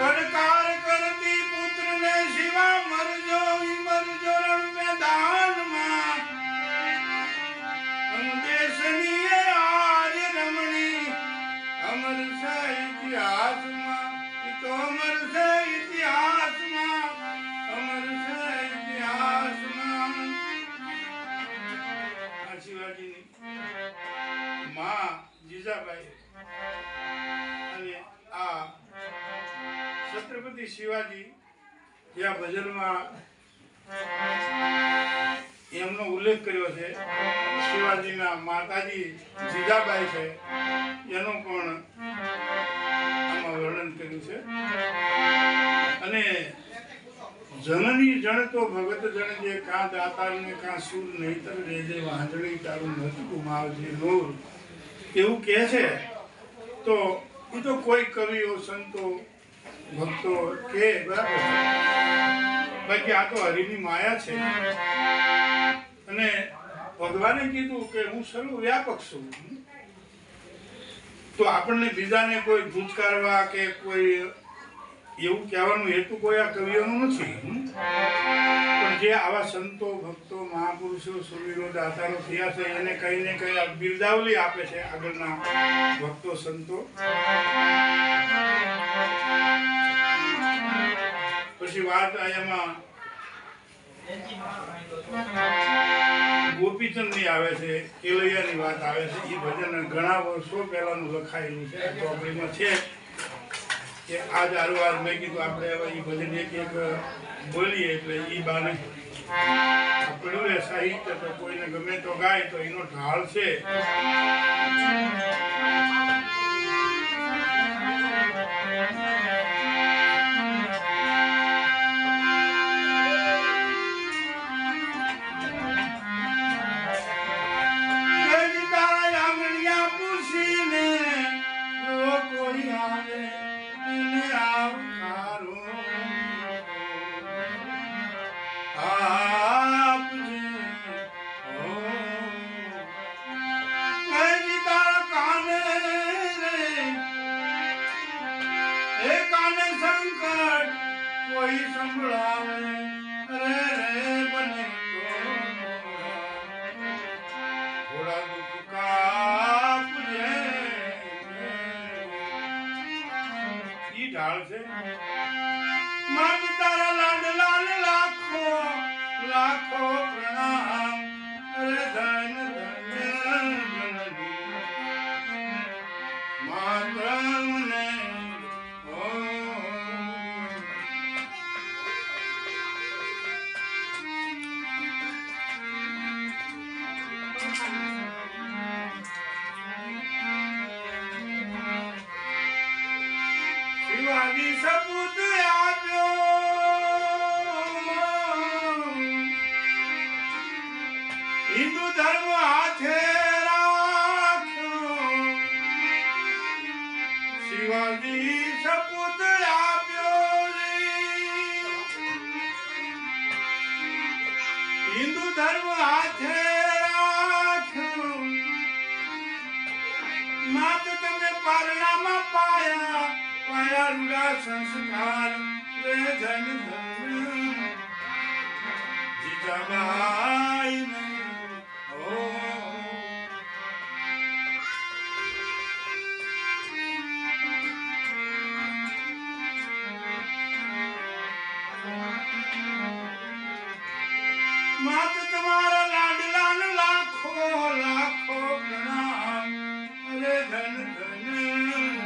પડકાર કરતી પુત્ર ને શિવા મરજો મરજો રણ મેદાનમાં દેશની આર્ય રમણી અમર છે ઇતિહાસમાં તો અમર છે ઇતિહાસમાં અમર છે ઇતિહાસમાં શિવાજીની માં જીજાબાઈ અને આ છત્રપતિ શિવાજી જે આ ભજનમાં એમનો ઉલ્લેખ કર્યો છે શિવાજીના માતાજી જીજાબાઈ છે એનું પણ આમાં વર્ણન કર્યું છે અને જનની જણ તો ભગત જણ જે કાં દાતાર ને કાં સુર નહીતર રેજે વાંદળી તારું નથી ગુમાવજે નૂર એવું કહે છે તો એ તો કોઈ કવિઓ સંતો ભક્તો કે બરાબર બાકી આ તો હરિની માયા છે અને ભગવાને કીધું કે હું સર્વ વ્યાપક છું તો આપણને બીજાને કોઈ ધૂચકારવા કે કોઈ એવું કહેવાનું હેતુ કોઈ આ કવિઓનું નથી પણ જે આવા સંતો ભક્તો મહાપુરુષો સુરવીરો દાતારો થયા છે એને કઈ ને કઈ બિરદાવલી આપે છે આગળના ભક્તો સંતો પછી વાત એમાં ગોપીચંદ ની આવે છે કેલૈયા ની વાત આવે છે એ ભજન ઘણા વર્ષો પહેલાનું લખાયેલું છે ચોપડીમાં છે કે આજ આરવાર મેં કીધું આપણે હવે એ ભજન એક એક બોલીએ એટલે એ બાને પડ્યું રહે સાહિત્ય તો કોઈને ગમે તો ગાય તો એનો ઢાળ છે કોઈ સંભળાવે રે રે બને તો થોડા દુઃખ કાપજે ઈ ઢાળ છે મન તારા લાડ લાલ લાખો લાખો પ્રણામ અરે ધન ધન માત્ર મને શિવાજી સપૂત આપ્યો હિન્દુ ધર્મ હાથે રાખ્યો શિવાજી સપૂત આપ્યો હિન્દુ ધર્મ હાથે રાખ્યો માત તમે પારણામાં પાયા પાયા રૂડા સંસ્કાર રે ધન ધન જીજાબાઈ ઓ માત તમારા લાડલા લાખો લાખો પ્રણામ અરે ધન ધન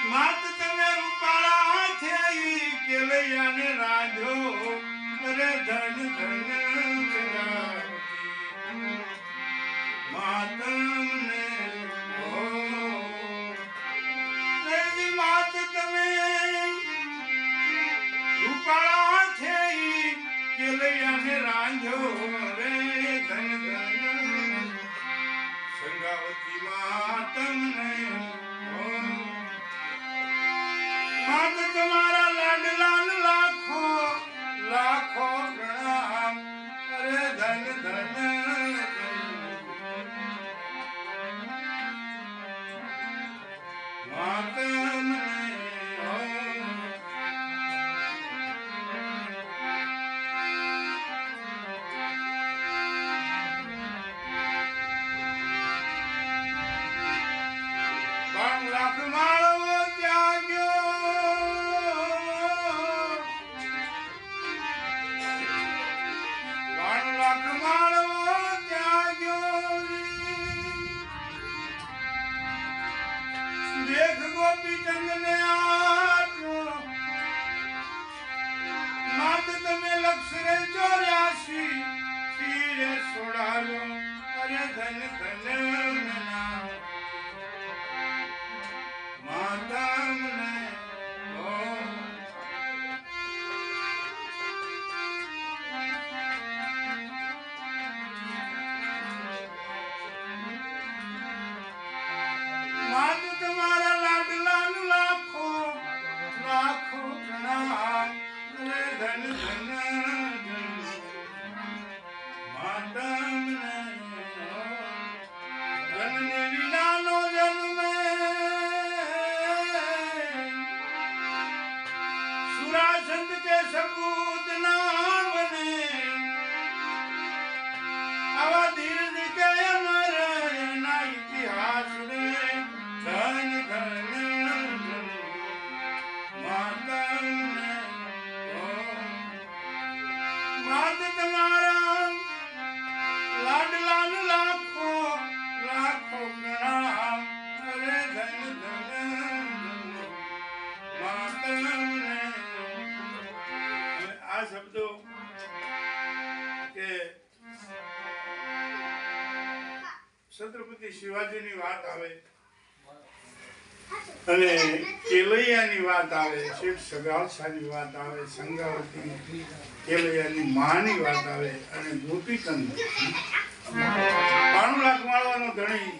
માત તમે રૂપાળા થઈ કેલૈયાને રાંધો અરે ધન ધન માતમને માત તમે રૂપાળા છે કે લઈ અમે રાંધો રે ધન ધન સંગાવતી માતમને માત તમારા લાડલાલ લાખો લાખો પ્રણામ અરે ધન ધન માતમને લાખ માળવો ત્યાગ્યો લાખ માળવો ત્યાગ્યો દેખ ગોપીચંદ ને આપ્યો માત તમે લક્ષરે 84 શિરે સોડાલો અરે ધન ધન માતમને માત તમારા લાડલાલ લાખો લાખો પ્રણામ અરે ધન ધન માતમને જનને વિનાનો જન્મે संत के सबूत नाम ने आवा धीर के अमर ना इतिहास ने धन धन मातम मात तुम्हारा लाडलाल लाखो लाखो प्रणाम अरे धन धन मातम આ શબ્દો કે છત્રપતિ શિવાજીની વાત આવે અને કેલૈયાની વાત આવે શેઠ સગાવસાની વાત આવે સંગાવતી કેલૈયાની માની વાત આવે અને ગોપીચંદ 92 લાખ માળવાનો ધણી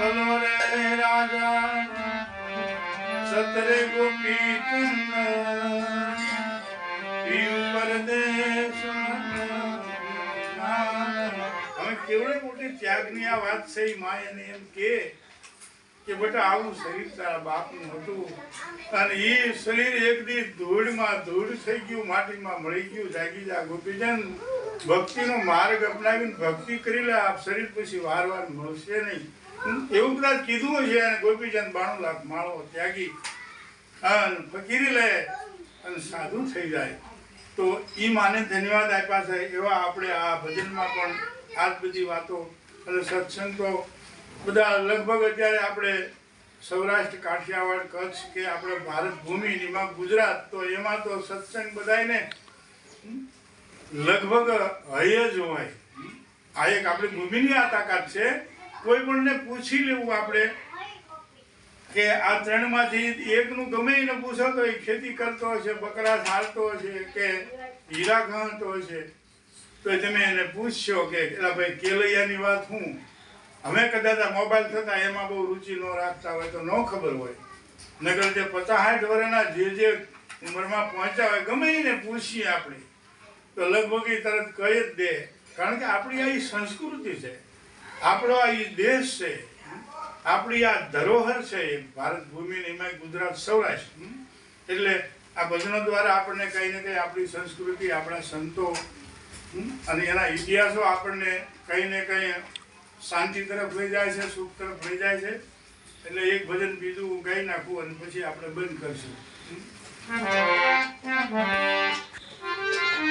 ભલો રે રાજા સતરે ગોપી ચંદ પરદેશ હવે કેવડે મોટી ત્યાગની આ વાત છે માય એને એમ કે બેટા આવું શરીર તારા બાપનું હતું અને એ શરીર એક દી ધૂળમાં ધૂળ થઈ ગયું માટીમાં મળી ગયું જાગી જા ગોપીચંદ ભક્તિનો માર્ગ અપનાવીને ભક્તિ કરી લે આ શરીર પછી વાર મળશે નહીં એવું કદાચ કીધું છે અને ગોપીચંદ 92 લાખ માળો ત્યાગી અને ફકીરી લે અને સાધુ થઈ જાય તો એ માને ધન્યવાદ આપ્યા છે એવા આપણે આ ભજનમાં પણ આ બધી વાતો અને સત્સંગ તો બધા લગભગ અત્યારે આપણે સૌરાષ્ટ્ર કાઠિયાવાડ કચ્છ કે આપણે ભારત ભૂમિમાં ગુજરાત તો એમાં તો સત્સંગ બધાને લગભગ હય જ હોય આ એક આપણી ભૂમિની આ તાકાત છે કોઈ પણને પૂછી લેવું આપણે કે આ ત્રણમાંથી એકનું ગમે એને પૂછો તો એ ખેતી કરતો હશે બકરા સારતો હશે કે હીરા ગણતો હશે તો તમે એને પૂછશો કે ભાઈ કેલૈયાની વાત હું અમે કદાચ મોબાઈલ થતા એમાં બહુ રુચિ ન રાખતા હોય તો ન ખબર હોય નગર જે 50-60 વર્ષના જે ઉંમરમાં પહોંચ્યા હોય ગમે એને પૂછીએ આપણે તો લગભગ એ તરત કહી જ દે કારણ કે આપણી આ સંસ્કૃતિ છે આપણો આ દેશ છે આપણી આ ધરોહર છે ભારત ભૂમિની એમાં ગુજરાત સૌરાષ્ટ્ર એટલે આ ભજનો દ્વારા આપણને કંઈ ને કંઈ આપણી સંસ્કૃતિ આપણા સંતો અને એના ઇતિહાસો આપણને કંઈ ને કંઈ શાંતિ તરફ લઈ જાય છે સુખ તરફ લઈ જાય છે એટલે એક ભજન બીજું ગાઈ નાખું અને પછી આપણે બંધ કરશું